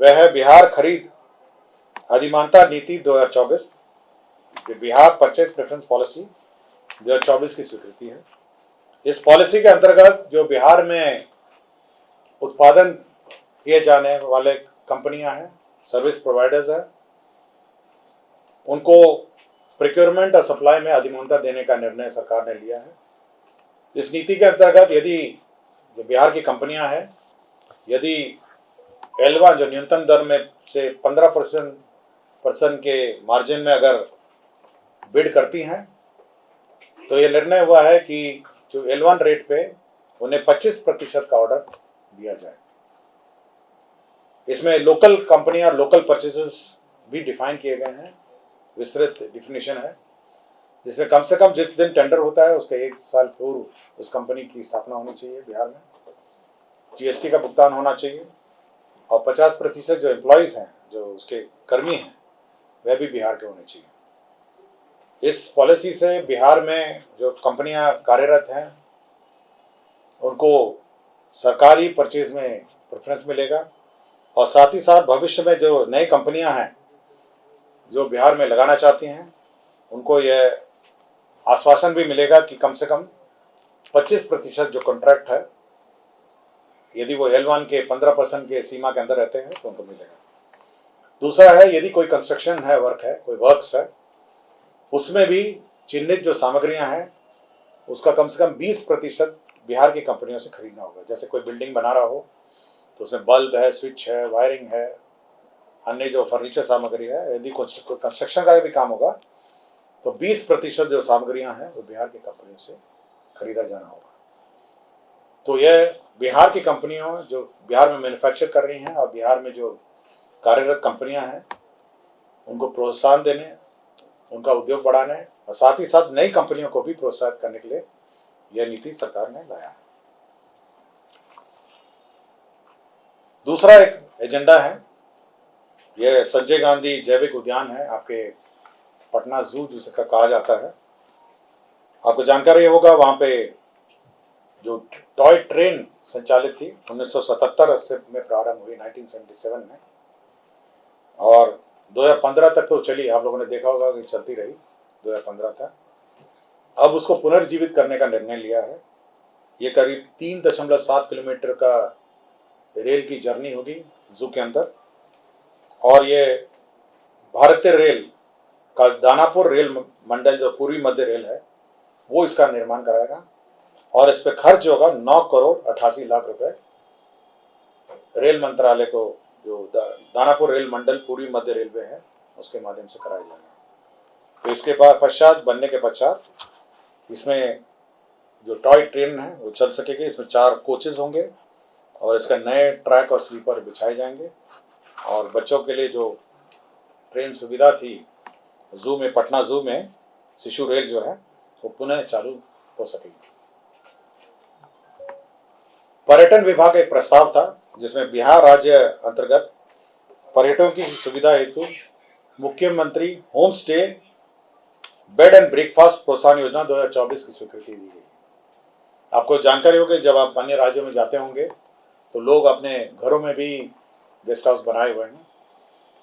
वह है बिहार खरीद अधिमानता नीति 2024, बिहार परचेज प्रेफरेंस पॉलिसी 2024 की स्वीकृति है। इस पॉलिसी के अंतर्गत जो बिहार में उत्पादन किए जाने वाले कंपनियां हैं, सर्विस प्रोवाइडर्स हैं, उनको प्रोक्योरमेंट और सप्लाई में अधिमानता देने का निर्णय सरकार ने लिया है। इस नीति के अंतर्गत यदि जो बिहार की कंपनियां हैं, यदि L1 जो न्यूनतम दर में से 15% के मार्जिन में अगर बिड करती हैं, तो ये निर्णय हुआ है कि जो L1 रेट पे उन्हें 25% का ऑर्डर दिया जाए। इसमें लोकल कंपनियां और लोकल परचेजेस भी डिफाइन किए गए हैं, विस्तृत डिफिनेशन है, जिसमें कम से कम जिस दिन टेंडर होता है उसके 1 साल पूर्व उस कंपनी की स्थापना होनी चाहिए बिहार में, GST का भुगतान होना चाहिए, और 50% जो एम्प्लॉयज़ हैं, जो उसके कर्मी हैं, वह भी बिहार के होने चाहिए। इस पॉलिसी से बिहार में जो कंपनियां कार्यरत हैं उनको सरकारी परचेज में प्रेफरेंस मिलेगा, और साथ ही साथ भविष्य में जो नई कंपनियां हैं जो बिहार में लगाना चाहती हैं, उनको यह आश्वासन भी मिलेगा कि कम से कम 25% जो कॉन्ट्रैक्ट है, यदि वो L1 के 15% के सीमा के अंदर रहते हैं तो उनको मिलेगा। दूसरा है, यदि कोई कंस्ट्रक्शन है, वर्क है, कोई वर्क्स है, उसमें भी चिन्हित जो सामग्रियां हैं उसका कम से कम 20% बिहार की कंपनियों से खरीदना होगा। जैसे कोई बिल्डिंग बना रहा हो तो उसमें बल्ब है, स्विच है, वायरिंग है, अन्य जो फर्नीचर सामग्री है, यदि कंस्ट्रक्शन का भी काम होगा तो 20% जो सामग्रियां हैं वो बिहार की कंपनियों से खरीदा जाना होगा। तो यह बिहार की कंपनियों जो बिहार में मैन्युफैक्चर कर रही हैं और बिहार में जो कार्यरत कंपनियां हैं उनको प्रोत्साहन देने, उनका उद्योग बढ़ाने और साथ ही साथ नई कंपनियों को भी प्रोत्साहित करने के लिए यह नीति सरकार ने लाया है। दूसरा एक एजेंडा है, यह संजय गांधी जैविक उद्यान है, आपके पटना जू जिसका कहा जाता है। आपको जानकारी होगा वहां पे जो टॉय ट्रेन संचालित थी 1977 में प्रारंभ हुई, 1977 में, और 2015 तक तो चली, आप लोगों ने देखा होगा कि चलती रही 2015 तक। अब उसको पुनर्जीवित करने का निर्णय लिया है। ये करीब 3.7 किलोमीटर का रेल की जर्नी होगी जू के अंदर, और ये भारतीय रेल का दानापुर रेल मंडल जो पूर्वी मध्य रेल है वो इसका निर्माण कराएगा, और इस पर खर्च होगा 9,88,00,000 रुपए। रेल मंत्रालय को जो दानापुर रेल मंडल पूर्वी मध्य रेलवे है उसके माध्यम से कराया जाएगा। तो इसके बाद पश्चात बनने के पश्चात इसमें जो टॉय ट्रेन है वो चल सकेगी। इसमें 4 कोचेज होंगे और इसका नए ट्रैक और स्लीपर बिछाए जाएंगे, और बच्चों के लिए जो ट्रेन सुविधा थी जू में, पटना जू में शिशु रेल जो है वो पुनः चालू हो सकेगी। पर्यटन विभाग का एक प्रस्ताव था जिसमें बिहार राज्य अंतर्गत पर्यटकों की सुविधा हेतु मुख्यमंत्री home stay bed and breakfast प्रोत्साहन योजना 2024 की स्वीकृति दी गई। आपको जानकारी होगी, जब आप अन्य राज्यों में जाते होंगे तो लोग अपने घरों में भी गेस्ट हाउस बनाए हुए हैं।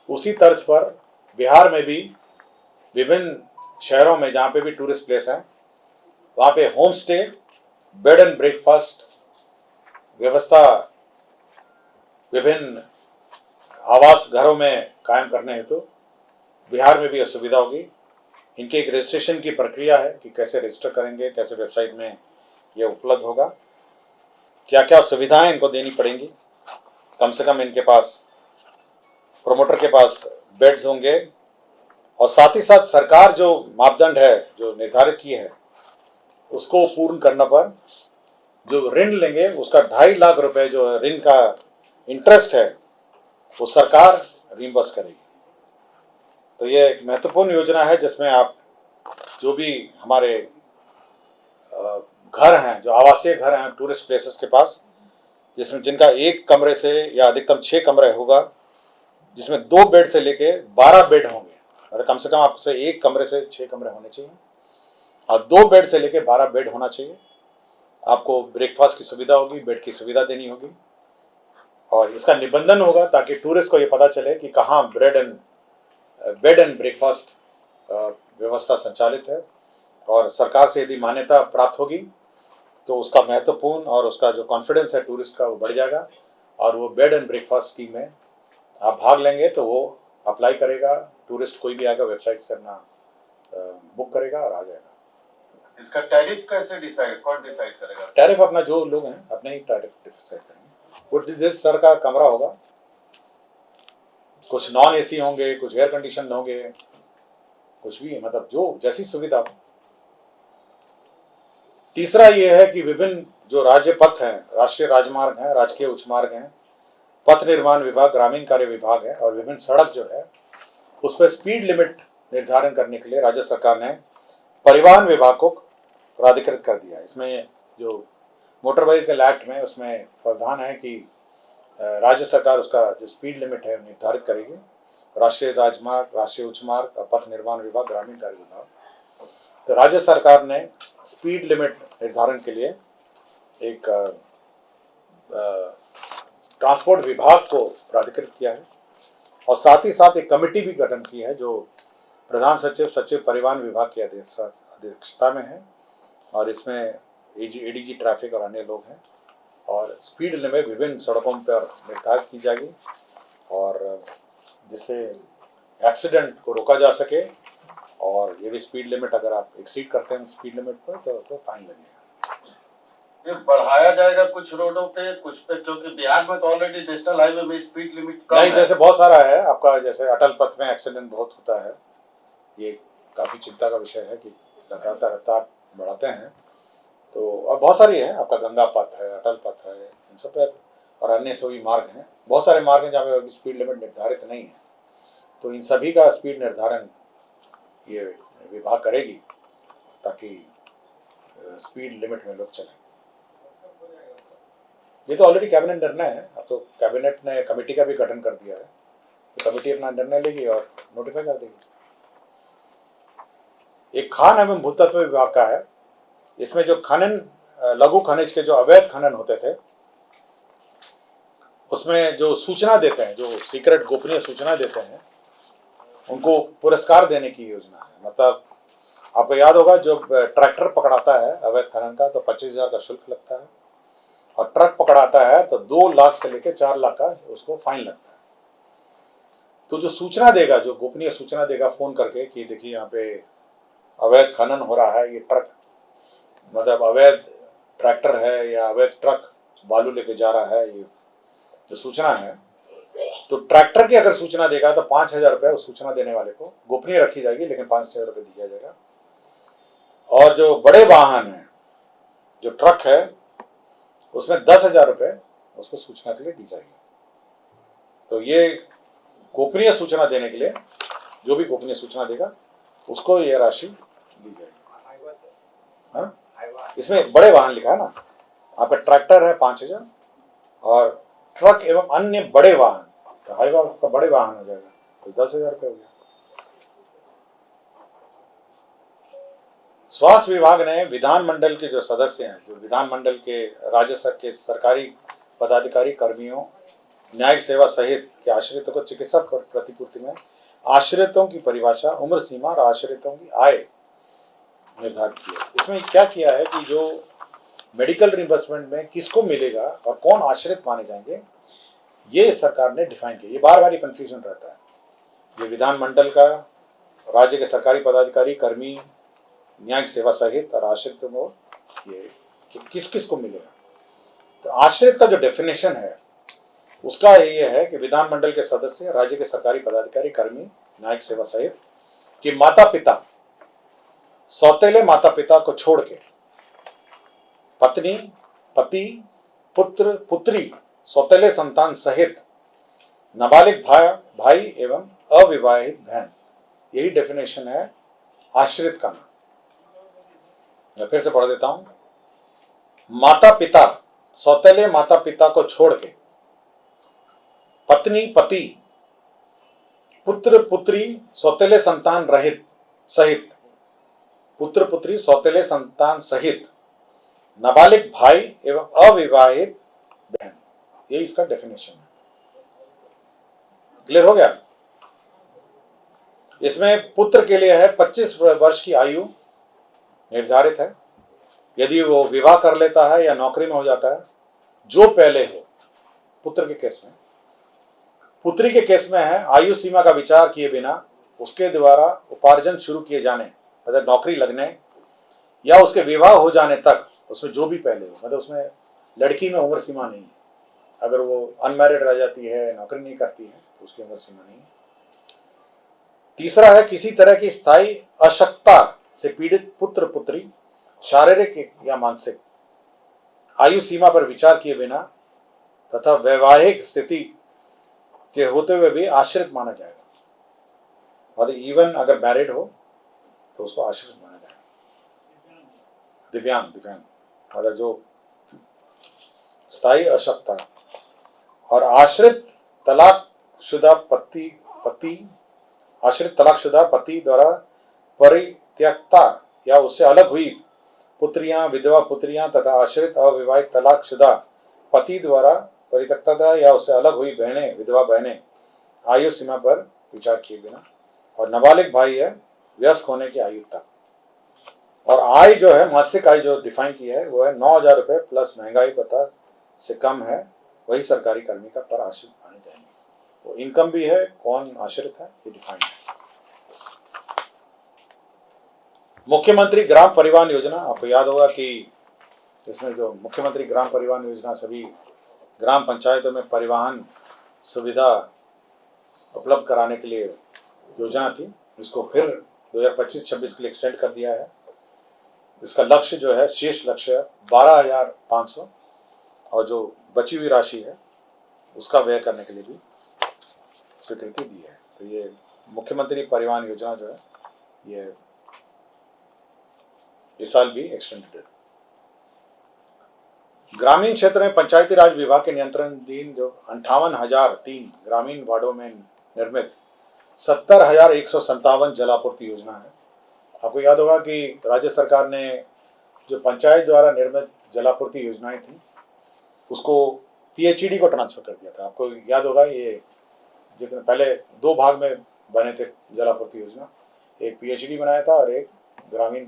उसी तर्ज पर बिहार में भी विभिन्न शहरों में जहाँ पे भी टूरिस्ट प्लेस हैं वहाँ पे home stay bed and breakfast व्यवस्था विभिन्न आवास घरों में कायम करने हेतु बिहार में भी यह सुविधा होगी। इनके एक रजिस्ट्रेशन की प्रक्रिया है कि कैसे रजिस्टर करेंगे, कैसे वेबसाइट में यह उपलब्ध होगा, क्या क्या सुविधाएं इनको देनी पड़ेंगी। कम से कम इनके पास, प्रोमोटर के पास बेड्स होंगे, और साथ ही साथ सरकार जो मापदंड है जो निर्धारित की है उसको पूर्ण करने पर जो ऋण लेंगे उसका 2.5 लाख रुपए जो ऋण का इंटरेस्ट है वो सरकार रिम्बर्स करेगी। तो ये एक महत्वपूर्ण योजना है जिसमें आप जो भी हमारे घर हैं, जो आवासीय घर हैं टूरिस्ट प्लेसेस के पास, जिसमें जिनका 1 कमरे से या अधिकतम 6 कमरे होगा, जिसमें 2 बेड से लेके 12 बेड होंगे, मतलब कम से कम आपसे 1 कमरे से 6 कमरे होने चाहिए और 2 बेड से लेके 12 बेड होना चाहिए। आपको ब्रेकफास्ट की सुविधा होगी, बेड की सुविधा देनी होगी, और इसका निबंधन होगा ताकि टूरिस्ट को ये पता चले कि कहाँ बेड एंड ब्रेकफास्ट व्यवस्था संचालित है, और सरकार से यदि मान्यता प्राप्त होगी तो उसका महत्वपूर्ण और उसका जो कॉन्फिडेंस है टूरिस्ट का वो बढ़ जाएगा, और वो बेड एंड ब्रेकफास्ट स्कीम में आप भाग लेंगे तो वो अप्लाई करेगा, टूरिस्ट कोई भी आएगा वेबसाइट से अपना बुक करेगा और आ जाएगा। इसका टैरिफ कैसे कौन डिसाइड करेगा? टैरिफ अपना जो लोग हैं अपने ही टैरिफ डिसाइड करेंगे। वो जिस तरह का कमरा होगा, कुछ नॉन एसी होंगे, कुछ एयर कंडीशन होंगे, कुछ भी, मतलब जो जैसी सुविधा हो। तीसरा ये है कि विभिन्न जो राज्य पथ हैं, राष्ट्रीय राजमार्ग हैं, राजकीय उच्च मार्ग हैं, पथ निर्माण विभाग, ग्रामीण कार्य विभाग है, और विभिन्न सड़क जो है उस पर स्पीड लिमिट निर्धारण करने के लिए राज्य सरकार ने परिवहन विभाग को प्राधिकृत कर दिया है। इसमें जो मोटर व्हीकल एक्ट में उसमें प्रावधान है कि राज्य सरकार उसका जो स्पीड लिमिट है निर्धारित करेगी। राष्ट्रीय राजमार्ग, राष्ट्रीय उच्च मार्ग, पथ निर्माण विभाग, ग्रामीण कार्य विभाग। तो राज्य सरकार ने स्पीड लिमिट निर्धारण के लिए एक ट्रांसपोर्ट विभाग को प्राधिकृत किया है, और साथ ही साथ एक कमेटी भी गठन की है जो प्रधान सचिव, सचिव परिवहन विभाग की अध्यक्षता में है, और इसमें एडीजी ट्रैफिक और अन्य लोग हैं, और स्पीड लिमिट विभिन्न सड़कों पर निर्धारित की जाएगी, और जिससे एक्सीडेंट को रोका जा सके, और यदि स्पीड लिमिट अगर आप एक्सीड करते हैं स्पीड लिमिट पर तो फाइन लगेगा। ये बढ़ाया जाएगा कुछ रोडों पे, कुछ पे, क्योंकि बिहार में तो ऑलरेडी नेशनल हाईवे में स्पीड लिमिट कम नहीं, है। जैसे बहुत सारा है आपका, जैसे अटल पथ में एक्सीडेंट बहुत होता है, ये काफ़ी चिंता का विषय है कि लगातार रफ्तार बढ़ाते हैं। तो और बहुत सारी है, आपका गंगा पथ है, अटल पथ है, इन सब पर, और अन्य सभी मार्ग हैं, बहुत सारे मार्ग हैं जहाँ पे स्पीड लिमिट निर्धारित नहीं है। तो इन सभी का स्पीड निर्धारण ये विभाग करेगी ताकि स्पीड लिमिट में लोग चलें। ये तो ऑलरेडी कैबिनेट निर्णय है, अब तो कैबिनेट ने कमेटी का भी गठन कर दिया है, तो कमेटी अपना निर्णय लेगी और नोटिफाई कर देगी। एक खान एवं भूतत्व विभाग का है, इसमें जो खनन, लघु खनिज के जो अवैध खनन होते थे उसमें जो सूचना देते हैं, जो सीक्रेट गोपनीय सूचना देते हैं, उनको पुरस्कार देने की योजना है। मतलब आपको याद होगा, जो ट्रैक्टर पकड़ाता है अवैध खनन का तो 25,000 का शुल्क लगता है, और ट्रक पकड़ाता है तो 2 लाख से लेकर 4 लाख का उसको फाइन लगता है। तो जो सूचना देगा, जो गोपनीय सूचना देगा फोन करके कि देखिए यहाँ पे अवैध खनन हो रहा है, ये ट्रक मतलब अवैध ट्रैक्टर है या अवैध ट्रक बालू लेके जा रहा है, ये जो सूचना है, तो ट्रैक्टर की अगर सूचना देगा तो 5,000 रुपये उस सूचना देने वाले को गोपनीय रखी जाएगी, लेकिन 5,000 रुपये दिया जाएगा। और जो बड़े वाहन है, जो ट्रक है, उसमें 10,000 रुपये उसको सूचना के लिए दी जाएगी। तो ये गोपनीय सूचना देने के लिए जो भी गोपनीय सूचना देगा उसको ये राशि दी जाएगी। हाँ, इसमें बड़े वाहन लिखा है ना, आपका ट्रैक्टर है 5,000, और ट्रक एवं अन्य बड़े वाहन, तो हाईवा का बड़े वाहन हो जाएगा, तो 10,000 रुपये हो गया। स्वास्थ्य विभाग ने विधानमंडल के जो सदस्य हैं, जो विधानमंडल के राज्य के सरकारी पदाधिकारी, कर्मियों, न्यायिक सेवा सहित के आश्रितों को चिकित्सा प्रतिपूर्ति में आश्रितों की परिभाषा, उम्र सीमा और आश्रितों की आय निर्धारित की है। इसमें क्या किया है कि जो मेडिकल रिइंबर्समेंट में किसको मिलेगा और कौन आश्रित माने जाएंगे, ये सरकार ने डिफाइन किया। ये बार बार कंफ्यूजन रहता है, ये विधानमंडल का, राज्य के सरकारी पदाधिकारी, कर्मी, न्यायिक सेवा सहित और आश्रित को ये किस किस को मिलेगा। तो आश्रित का जो डेफिनेशन है उसका ये है कि विधानमंडल के सदस्य, राज्य के सरकारी पदाधिकारी, कर्मी, न्यायिक सेवा सहित कि माता पिता, सौतेले माता पिता को छोड़ के पत्नी, पति, पुत्र, पुत्री, सौतेले संतान सहित नाबालिग भाई एवं अविवाहित बहन, यही डेफिनेशन है आश्रित का नाम। मैं फिर से पढ़ देता हूं। माता पिता, सौतेले माता पिता को छोड़ के पत्नी, पति, पुत्र, पुत्री, सौतेले संतान रहित सहित, पुत्र, पुत्री, सौतेले संतान सहित नाबालिग भाई एवं अविवाहित बहन, ये इसका डेफिनेशन है। क्लियर हो गया। इसमें पुत्र के लिए है 25 वर्ष की आयु निर्धारित है। यदि वो विवाह कर लेता है या नौकरी में हो जाता है, जो पहले हो, पुत्र के केस में। पुत्री के केस में है आयु सीमा का विचार किए बिना उसके द्वारा उपार्जन शुरू किए जाने, मतलब नौकरी लगने या उसके विवाह हो जाने तक, उसमें जो भी पहले हो, मतलब उसमें लड़की में उम्र सीमा नहीं है। अगर वो अनमैरिड रह जाती है, नौकरी नहीं करती है, तो उसकी उम्र सीमा नहीं है। तीसरा है किसी तरह की स्थायी अशक्तता से पीड़ित पुत्र पुत्री, शारीरिक या मानसिक, आयु सीमा पर विचार किए बिना तथा वैवाहिक स्थिति के होते हुए भी आश्रित माना जाएगा। मतलब इवन अगर मैरिड हो तो उसको आश्रित माना जाएगा। दिव्यांग दिव्यांग मतलब जो स्थायी अशक्तता और आश्रित तलाकशुदा पति द्वारा परित्यक्ता या उससे अलग हुई पुत्रियां, विधवा पुत्रियां तथा आश्रित अविवाहित तलाकशुदा पति द्वारा परित्यक्ता या उससे अलग हुई बहनें, विधवा बहनें, आयु सीमा पर विचार किए बिना। और नाबालिग भाई है वयस्क होने की आयु तक। और आय जो है, मासिक आय जो डिफाइन की है वो है 9,000 रुपए प्लस महंगाई भत्ता से कम है, वही सरकारी कर्मी का पर आश्रित माने जाएंगे। वो इनकम भी है, कौन आश्रित है ये डिफाइन है। मुख्यमंत्री ग्राम परिवहन योजना, आपको याद होगा कि इसमें जो मुख्यमंत्री ग्राम परिवहन योजना सभी ग्राम पंचायतों में परिवहन सुविधा उपलब्ध कराने के लिए योजना थी। इसको फिर 2025-26 के लिए एक्सटेंड कर दिया है। इसका लक्ष्य जो है, शेष लक्ष्य 12,500 और जो बची हुई राशि है उसका व्यय करने के लिए भी स्वीकृति दी है। तो ये मुख्यमंत्री परिवहन योजना जो है ये इस साल भी एक्सटेंडेड है। ग्रामीण क्षेत्र में पंचायती राज विभाग के नियंत्रणाधीन जो 58,003 ग्रामीण वार्डों में निर्मित 70,157 जलापूर्ति योजना है। आपको याद होगा कि राज्य सरकार ने जो पंचायत द्वारा निर्मित जलापूर्ति योजनाएं थी उसको पीएचईडी को ट्रांसफर कर दिया था। आपको याद होगा ये जितने पहले 2 भाग में बने थे जलापूर्ति योजना, एक पीएचईडी बनाया था और एक ग्रामीण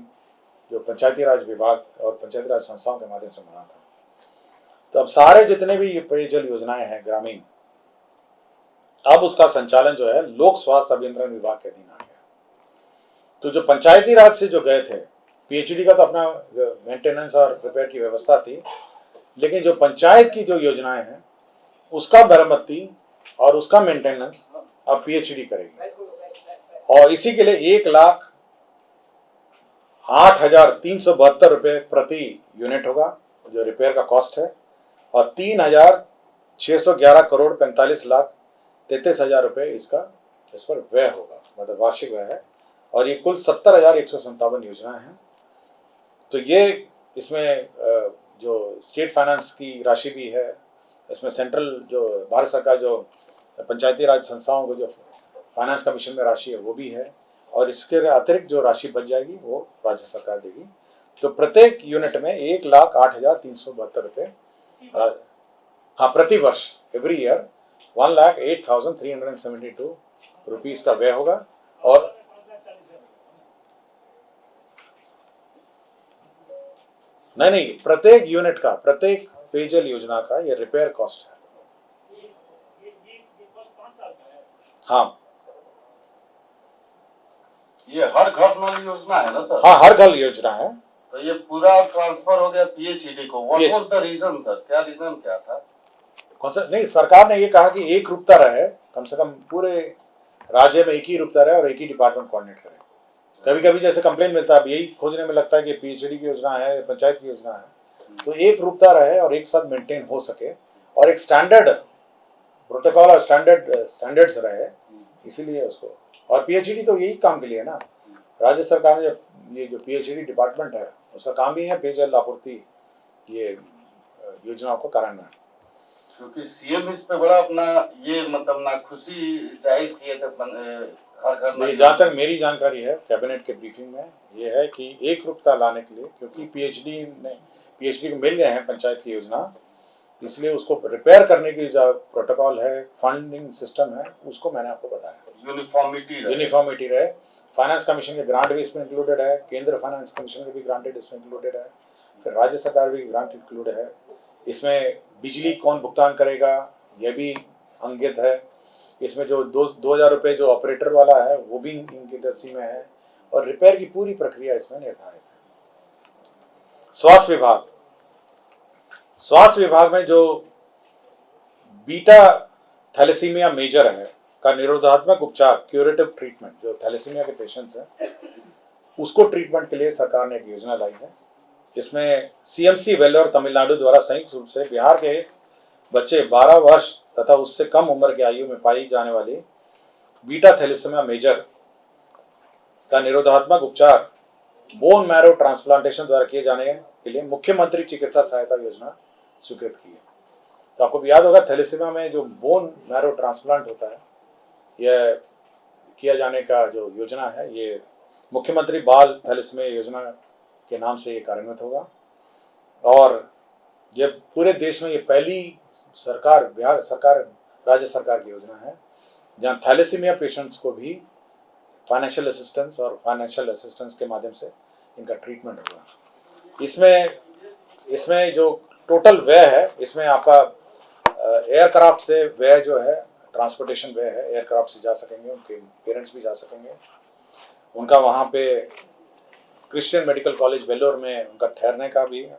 जो पंचायती राज विभाग और पंचायती राज संस्थाओं के माध्यम से बना था। तो अब सारे जितने भी ये पेयजल योजनाएं हैं ग्रामीण, अब उसका संचालन जो है लोक स्वास्थ्य अभियंत्रण विभाग के अधीन आ गया। तो जो पंचायती राज से जो गए थे, पीएचडी का तो अपना मेंटेनेंस और रिपेयर की व्यवस्था थी, लेकिन जो पंचायत की जो योजनाएं हैं उसका मरम्मती और उसका मेंटेनेंस अब पीएचडी करेगी। और इसी के लिए 1,08,372 रुपये प्रति यूनिट होगा जो रिपेयर का कॉस्ट है, और 3,611 करोड़ 45,33,000 रुपये इस पर व्यय होगा, मतलब वार्षिक व्यय है। और ये कुल 70,157 योजनाएं हैं। तो ये इसमें जो स्टेट फाइनेंस की राशि भी है, इसमें सेंट्रल जो भारत सरकार जो पंचायती राज संस्थाओं को जो फाइनेंस कमीशन में राशि है वो भी है, और इसके अतिरिक्त जो राशि बच जाएगी वो राज्य सरकार देगी। तो प्रत्येक यूनिट में 1,08,372 रुपये, हाँ प्रति वर्ष, एवरी ईयर 1,08,372 रुपीज का व्यय होगा। और नहीं, प्रत्येक यूनिट का, प्रत्येक पेयजल योजना का ये रिपेयर कॉस्ट है। हाँ, ये हर घर नल योजना है ना सर? हाँ हर घर योजना है। तो ये पूरा ट्रांसफर हो गया पीएचईडी को। What was the reason sir? क्या रीजन क्या था? कौन सा? नहीं, सरकार ने ये कहा कि एक रूपता रहे, कम से कम पूरे राज्य में एक ही रूपता रहे और एक ही डिपार्टमेंट कोऑर्डिनेट करे। कभी कभी जैसे कंप्लेन मिलता है, यही खोजने में लगता है कि पीएचडी की योजना है, पंचायत की योजना है, तो एक रूपता रहे और एक साथ मेंटेन हो सके और एक स्टैंडर्ड प्रोटोकॉल और स्टैंडर्ड्स रहे, इसीलिए उसको। और पीएचडी तो यही काम के लिए है ना, राज्य सरकार ने ये जो पीएचडी डिपार्टमेंट है उसका काम भी है पेयजल आपूर्ति ये योजनाओं को कार्यान्वयन। क्योंकि सीएम इस पे बड़ा अपना ये मतलब ना खुशी जाहिर किए थे हर घर। जहाँ तक मेरी जानकारी है कैबिनेट के ब्रीफिंग में ये है कि एक रूपता लाने के लिए, क्योंकि पीएचडी को मिल गए हैं पंचायत की योजना, इसलिए उसको रिपेयर करने की जो प्रोटोकॉल है, फंडिंग सिस्टम है, उसको मैंने आपको बताया। यूनिफॉर्मिटी रहे। फाइनेंस कमीशन के ग्रांट भी इसमें इंक्लूडेड है, केंद्र फाइनेंस कमीशन के भी ग्रांटेड इसमें इंक्लूडेड है, फिर राज्य सरकार भी ग्रांट इंक्लूड है। इसमें बिजली कौन भुगतान करेगा यह भी अंकित है। इसमें जो 2000 रुपये जो ऑपरेटर वाला है वो भी इनकी दर्सी में है, और रिपेयर की पूरी प्रक्रिया इसमें निर्धारित है। स्वास्थ्य विभाग में जो बीटा थैलेसीमिया मेजर है का निरोधात्मक उपचार, क्यूरेटिव ट्रीटमेंट, जो थैलेसीमिया के पेशेंट्स हैं उसको ट्रीटमेंट के लिए सरकार ने एक योजना लाई है। इसमें सीएमसी वेल्लोर तमिलनाडु द्वारा संयुक्त रूप से बिहार के बच्चे 12 वर्ष तथा उससे कम उम्र की आयु में पाई जाने वाली बीटा थैलेसीमिया मेजर का निरोधात्मक उपचार बोन मैरो ट्रांसप्लांटेशन द्वारा किए जाने के लिए मुख्यमंत्री चिकित्सा सहायता योजना स्वीकृत की है। तो आपको याद होगा, थैलेसीमिया में जो बोन मैरो ट्रांसप्लांट होता है, यह किया जाने का जो योजना है, ये मुख्यमंत्री बाल थैलेसीमिया योजना के नाम से ये कार्यान्वित होगा। और ये पूरे देश में ये पहली सरकार, बिहार सरकार, राज्य सरकार की योजना है जहाँ थैलेसीमिया पेशेंट्स को भी फाइनेंशियल असिस्टेंस के माध्यम से इनका ट्रीटमेंट होगा। इसमें जो टोटल व्यय है, इसमें आपका एयरक्राफ्ट से व्यय जो है, ट्रांसपोर्टेशन व्यय है, एयरक्राफ्ट से जा सकेंगे, उनके पेरेंट्स भी जा सकेंगे, उनका वहाँ पे क्रिश्चियन मेडिकल कॉलेज वेल्लोर में उनका ठहरने का भी है,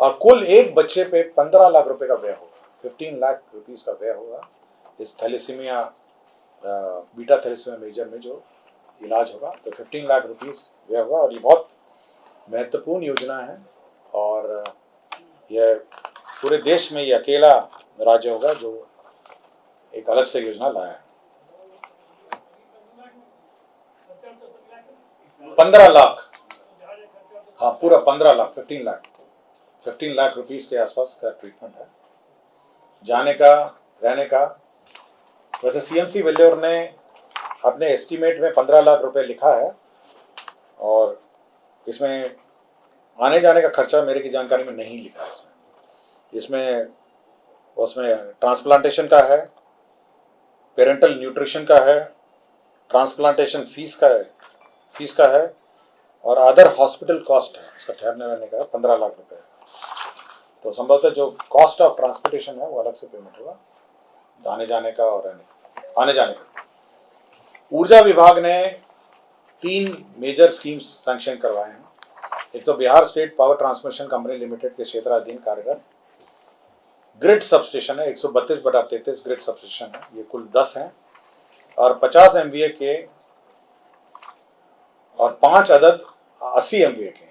और कुल एक बच्चे पे 15 लाख रुपए का व्यय होगा, 15 लाख रुपीस का व्यय होगा इस थैलेसीमिया बीटा थैलेसीमिया मेजर में जो इलाज होगा। तो 15 लाख रुपीस व्यय होगा, और ये बहुत महत्वपूर्ण योजना है, और यह पूरे देश में ये अकेला राज्य होगा जो एक अलग से योजना लाया है। 15 लाख, हाँ पूरा 15 लाख, 15 लाख रुपीस के आसपास का ट्रीटमेंट है, जाने का, रहने का। वैसे सीएमसी वेल्लोर ने अपने एस्टीमेट में 15 लाख रुपए लिखा है, और इसमें आने जाने का खर्चा मेरे की जानकारी में नहीं लिखा है। इसमें उसमें ट्रांसप्लांटेशन का है, पेरेंटल न्यूट्रिशन का है, ट्रांसप्लांटेशन फीस का है, और अदर हॉस्पिटल कॉस्ट है, उसका ठहरने रहने का 15 लाख रुपए है। तो संभवतः जो कॉस्ट ऑफ ट्रांसपोर्टेशन है वो अलग से पेमेंट होगा, आने जाने का और आने जाने का। ऊर्जा विभाग ने 3 मेजर स्कीम्स सैंक्शन करवाए हैं। एक तो Bihar state power transmission company limited के क्षेत्राधीन कार्यरत ग्रिड सबस्टेशन है, 132/33 ग्रिड सबस्टेशन है, ये कुल 10 हैं, और 50 MVA के और 5 अदद 80 MVA के।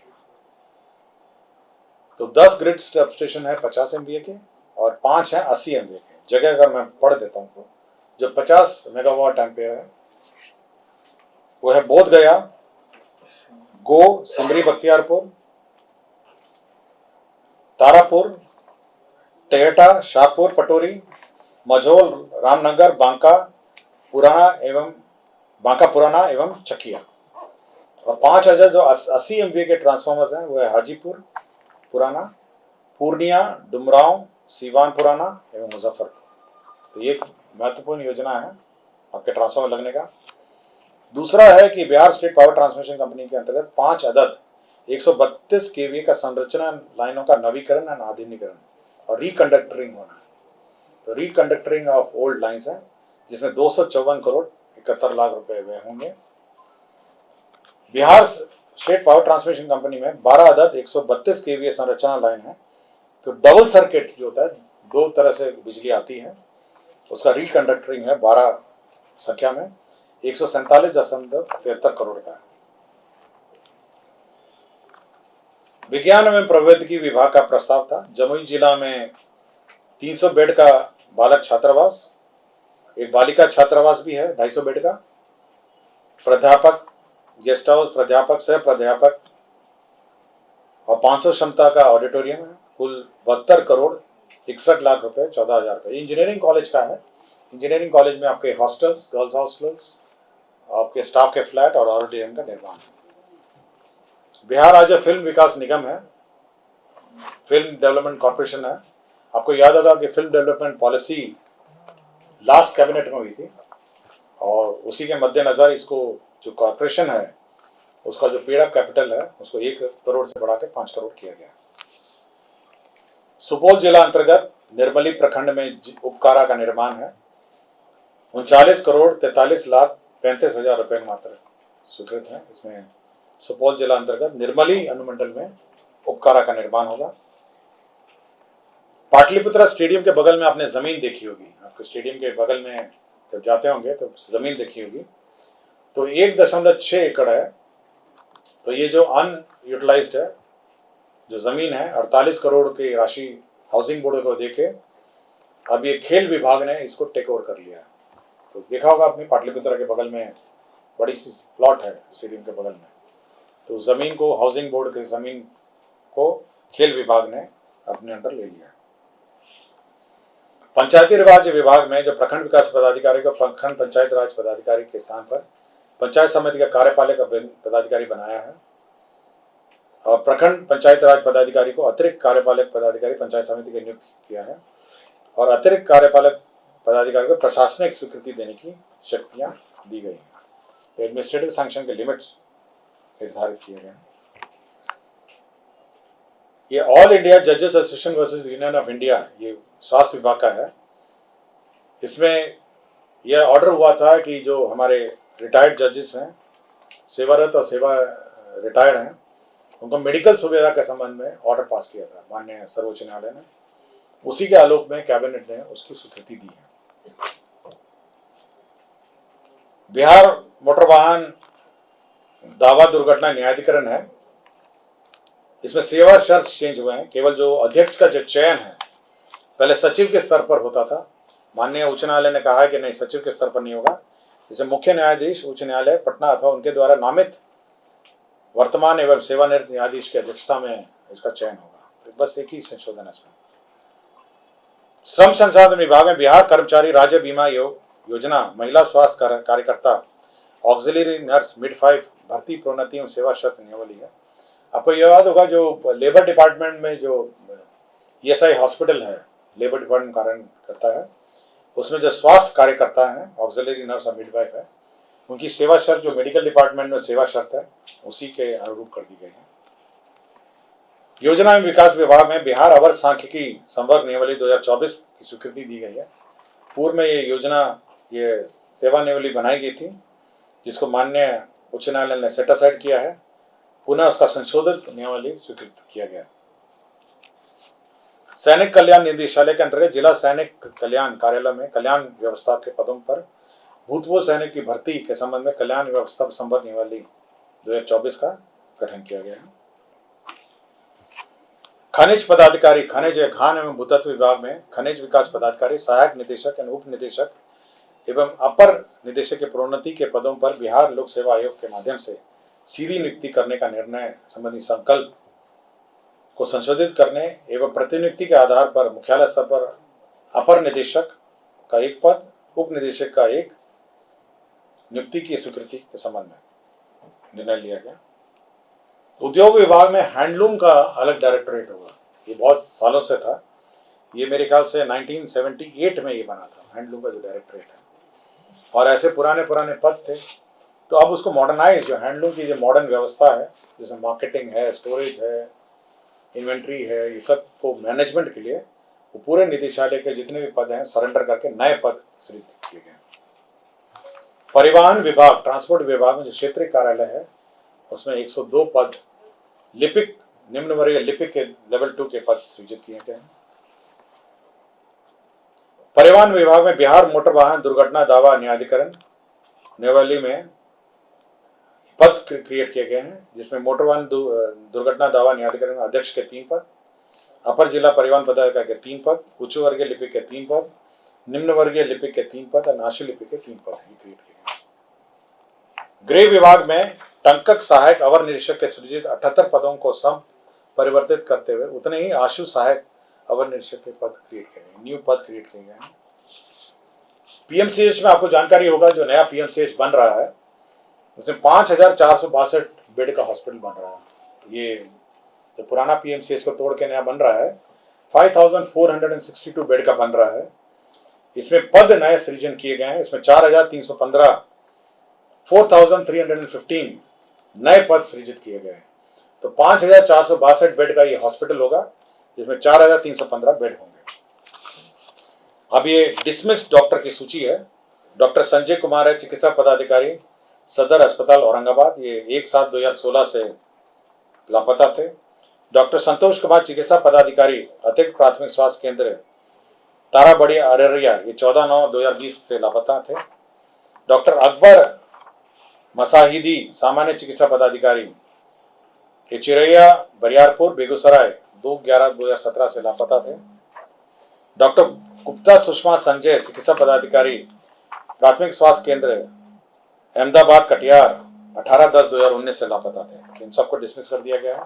तो 10 ग्रिड सबस्टेशन है 50 MVA के, और 5 हैं 80 MVA के। जगह अगर मैं पढ़ देता हूँ तो जो 50 मेगावाट एम्पेयर है वो है बोध गया, गो, सिमरी बख्तियारपुर, तारापुर, टेहटा, शाहपुर पटोरी, मझोल, रामनगर, बांका पुराना एवं चकिया। और 5 अदद जो 80 MVA के ट्रांसफार्मर्स हैं वो है हाजीपुर पुराना, पूर्णिया, डुमरांव, सीवान पुराना एवं मुजफ्फरपुर। तो ये एक महत्वपूर्ण योजना है आपके ट्रांसफार्मर लगने का। दूसरा है कि Bihar state power transmission company के अंतर्गत 5 अदद 132 kVA का संरचना लाइनों का नवीकरण और आधुनिकीकरण और रिकंडक्टरिंग होना है। तो रिकंडक्टरिंग ऑफ ओल्ड लाइन्स है, जिसमें 254 करोड़ 71 लाख रुपए व्यय होंगे। Bihar state power transmission company में 12 अदद 132 kVA संरचना लाइन है। तो डबल सर्किट जो होता है, 2 तरह से बिजली आती है, उसका रिकंडक्टरिंग है 12 संख्या में 147.73 करोड़ का है। विज्ञान एवं प्रौद्योगिकी विभाग का प्रस्ताव था, जमुई जिला में 300 बेड का बालक छात्रावास, एक बालिका छात्रावास भी है 250 बेड का, प्राध्यापक गेस्ट हाउस, प्राध्यापक, सह प्राध्यापक और 500 क्षमता का ऑडिटोरियम है। कुल 72 करोड़ 61 लाख रुपए 14,000 रुपए। इंजीनियरिंग कॉलेज का है। इंजीनियरिंग कॉलेज में आपके हॉस्टल्स, गर्ल्स हॉस्टल्स, आपके स्टाफ के फ्लैट और ऑडिटोरियम का निर्माण है। बिहार राज्य फिल्म विकास निगम है, फिल्म डेवलपमेंट कॉर्पोरेशन है, आपको याद होगा कि film development policy last cabinet में हुई थी और उसी के मद्देनजर इसको जो कॉरपोरेशन है उसका जो पेड अप कैपिटल है उसको 1 करोड़ से बढ़ा के 5 करोड़ किया गया। सुपौल जिला अंतर्गत निर्मली प्रखंड में उपकारा का निर्माण है। 39 करोड़ 43 लाख 35 हजार रुपए मात्र स्वीकृत है। इसमें सुपौल जिला अंतर्गत निर्मली अनुमंडल में उपकारा का निर्माण होगा। पाटलिपुत्रा स्टेडियम के बगल में आपने जमीन देखी होगी, आपके स्टेडियम के बगल में जब जाते होंगे तो जमीन देखी होगी, तो 1.6 एकड़ है। तो ये जो अनयूटिलाइज्ड है जो जमीन है 48 करोड़ की राशि हाउसिंग बोर्ड को देके अब ये खेल विभाग ने इसको टेक ओवर कर लिया है। तो देखा होगा आपने पाटलिपुत्रा के बगल में बड़ी सी प्लॉट है स्टेडियम के बगल में, तो जमीन को हाउसिंग बोर्ड की जमीन को खेल विभाग ने अपने अंदर ले लिया। पंचायती राज विभाग में जो प्रखंड विकास पदाधिकारी को प्रखंड पंचायत राज पदाधिकारी के स्थान पर पंचायत समिति का कार्यपालक पदाधिकारी बनाया है और प्रखंड पंचायत राज पदाधिकारी को अतिरिक्त कार्यपालक पदाधिकारी पंचायत समिति के नियुक्त किया है और अतिरिक्त कार्यपालक पदाधिकारी को प्रशासनिक स्वीकृति देने की शक्तियां दी गई हैं। तो एडमिनिस्ट्रेटिव सैंक्शन के लिमिट्स निर्धारित किए गए हैं। ये ऑल इंडिया जजेस association versus union of India, ये स्वास्थ्य विभाग का है। इसमें यह ऑर्डर हुआ था कि जो हमारे रिटायर्ड जजेस हैं, सेवारत और सेवा रिटायर्ड हैं, उनको मेडिकल सुविधा के संबंध में ऑर्डर पास किया था माननीय सर्वोच्च न्यायालय ने। उसी के आलोक में कैबिनेट ने उसकी स्वीकृति दी है। बिहार मोटर वाहन दावा दुर्घटना न्यायाधिकरण है, इसमें सेवा शर्त चेंज हुए हैं। केवल जो अध्यक्ष का जो चयन है पहले सचिव के स्तर पर होता था, माननीय उच्च न्यायालय ने कहा है कि नहीं, सचिव के स्तर पर नहीं होगा, इसे मुख्य न्यायाधीश उच्च न्यायालय पटना अथवा उनके द्वारा नामित वर्तमान एवं सेवानिवृत्त न्यायाधीश की अध्यक्षता में इसका चयन होगा। तो बस एक ही संशोधन है इसमें। श्रम संसाधन विभाग में बिहार कर्मचारी राज्य बीमा योजना महिला स्वास्थ्य कार्यकर्ता ऑक्सिलरी नर्स मिडवाइफ भर्ती प्रोन्नति एवं सेवा शर्त नियमावली है। आपको याद होगा जो लेबर डिपार्टमेंट में जो ESI हॉस्पिटल है, लेबर डिपार्टमेंट कार्य करता है, उसमें जो स्वास्थ्य कार्यकर्ता हैं ऑक्सिलरी नर्स और मिडवाइफ है, उनकी सेवा शर्त जो मेडिकल डिपार्टमेंट में सेवा शर्त है उसी के अनुरूप कर दी गई है। योजना एवं विकास विभाग में बिहार अवर सांख्यिकी संवर्ग नियमावली 2024 की स्वीकृति दी गई है। पूर्व में ये योजना ये सेवा नियमावली बनाई गई थी जिसको माननीय उच्च न्यायालय ने सेट असाइड किया है, पुनः उसका संशोधित नियमावली स्वीकृत किया गया। सैनिक कल्याण निदेशालय के अंतर्गत जिला सैनिक कल्याण कार्यालय में कल्याण व्यवस्था के पदों पर भूतपूर्व सैनिक की भर्ती के संबंध में कल्याण व्यवस्था संवर्ग नियमावली 2024 का गठन किया गया है। खनिज पदाधिकारी खान एवं भूतत्व विभाग में खनिज विकास पदाधिकारी सहायक निदेशक एवं उप निदेशक एवं अपर निदेशक के प्रोन्नति के पदों पर बिहार लोक सेवा आयोग के माध्यम से सीधी नियुक्ति करने का निर्णय संबंधी संकल्प को संशोधित करने एवं प्रतिनियुक्ति के आधार पर मुख्यालय स्तर पर अपर निदेशक का एक पद, उप निदेशक का एक नियुक्ति की स्वीकृति के संबंध में निर्णय लिया गया। उद्योग विभाग में हैंडलूम का अलग डायरेक्टरेट होगा। ये बहुत सालों से था, ये मेरे ख्याल से 1978 में ये बना था हैंडलूम का जो डायरेक्टरेट है, और ऐसे पुराने पद थे। तो अब उसको मॉडर्नाइज, जो हैंडलूम की जो मॉडर्न व्यवस्था है जिसमें मार्केटिंग है, स्टोरेज है, इन्वेंट्री है, ये सब को मैनेजमेंट के लिए वो पूरे निदेशालय के जितने भी पद हैं सरेंडर करके नए पद सृजित किए गए। परिवहन विभाग, ट्रांसपोर्ट विभाग में जो क्षेत्रीय कार्यालय है उसमें 102 पद लिपिक, निम्न वर्गीय लिपिक के लेवल 2 के पद सृजित किए गए हैं। परिवहन विभाग में बिहार मोटर वाहन दुर्घटना दावा न्यायाधिकरण नियमावली में पद क्रिएट किए गए हैं, जिसमें मोटर वाहन दुर्घटना दावा न्यायाधिकरण अध्यक्ष के 3 पद, अपर जिला परिवहन पदाधिकारी के 3 पद, उच्च वर्गीय लिपिक के 3 पद, निम्न वर्गीय लिपिक के 3 पद और नाशी लिपिक के 3 पद क्रिएट किए गए। गृह विभाग में टंकक सहायक अवर निरीक्षक के सृजित 78 पदों को सम परिवर्तित करते हुए उतने ही आशु सहायक अवर निरीक्षक के पद क्रिएट किए गए, न्यू पद क्रिएट किए गए हैं। PMCH में आपको जानकारी होगा, जो नया PMCH बन रहा है उसमें 5462 बेड का हॉस्पिटल बन रहा है। ये जो पुराना PMCH को तोड़ के नया बन रहा है 5462 बेड का बन रहा है। इसमें पद नए सृजन किए गए हैं। इसमें 4315 4315 नए पद सृजित किए गए हैं। तो 5462 बेड का ये हॉस्पिटल होगा, जिसमें 4315 बेड होंगे। अब ये डिसमिस डॉक्टर की सूची है। डॉक्टर संजय कुमार है, चिकित्सा पदाधिकारी, सदर अस्पताल औरंगाबाद। ये 1/7/2016 से लापता थे। डॉक्टर संतोष कुमार, चिकित्सा पदाधिकारी, अतिरिक्त प्राथमिक स्वास्थ्य केंद्र ताराबड़ी अररिया, ये 14/9/2020 से लापता थे। डॉक्टर अकबर मसाहिदी, सामान्य चिकित्सा पदाधिकारी, ये चिरैया बरियारपुर बेगूसराय, 2/11/2017 से लापता थे। डॉक्टर गुप्ता सुषमा संजय, चिकित्सा पदाधिकारी, प्राथमिक स्वास्थ्य केंद्र अहमदाबाद कटिहार, 18/10/2019 से लापता थे। इन सबको डिसमिस कर दिया गया है।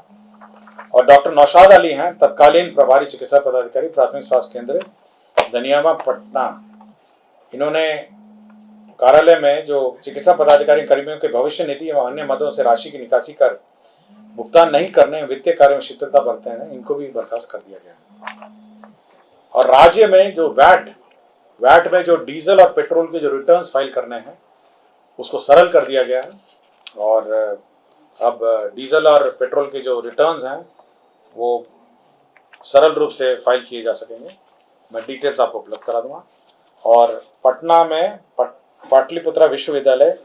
और डॉक्टर नौशाद अली हैं, तत्कालीन प्रभारी चिकित्सा पदाधिकारी, प्राथमिक स्वास्थ्य केंद्र धनियामा पटना। इन्होंने कार्यालय में जो चिकित्सा पदाधिकारी कर्मियों के भविष्य निधि एवं अन्य मदों से राशि की निकासी कर भुगतान नहीं करने, वित्तीय कार्य में शिथिलता बरते हैं, इनको भी बर्खास्त कर दिया गया। और राज्य में जो वैट में जो डीजल और पेट्रोल के जो रिटर्न्स फाइल करने हैं, उसको सरल कर दिया गया है। और अब डीजल और पेट्रोल के जो रिटर्न्स हैं वो सरल रूप से फाइल किए जा सकेंगे। मैं डिटेल्स आपको उपलब्ध करा दूंगा। और पटना में पाटलिपुत्रा विश्वविद्यालय,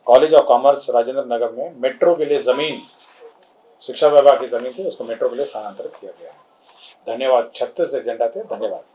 college of commerce Rajendra Nagar में मेट्रो के लिए जमीन, शिक्षा विभाग की जमीन थी, उसको मेट्रो के लिए स्थानांतरित किया गया है। धन्यवाद। 36 एजेंडा थे। धन्यवाद।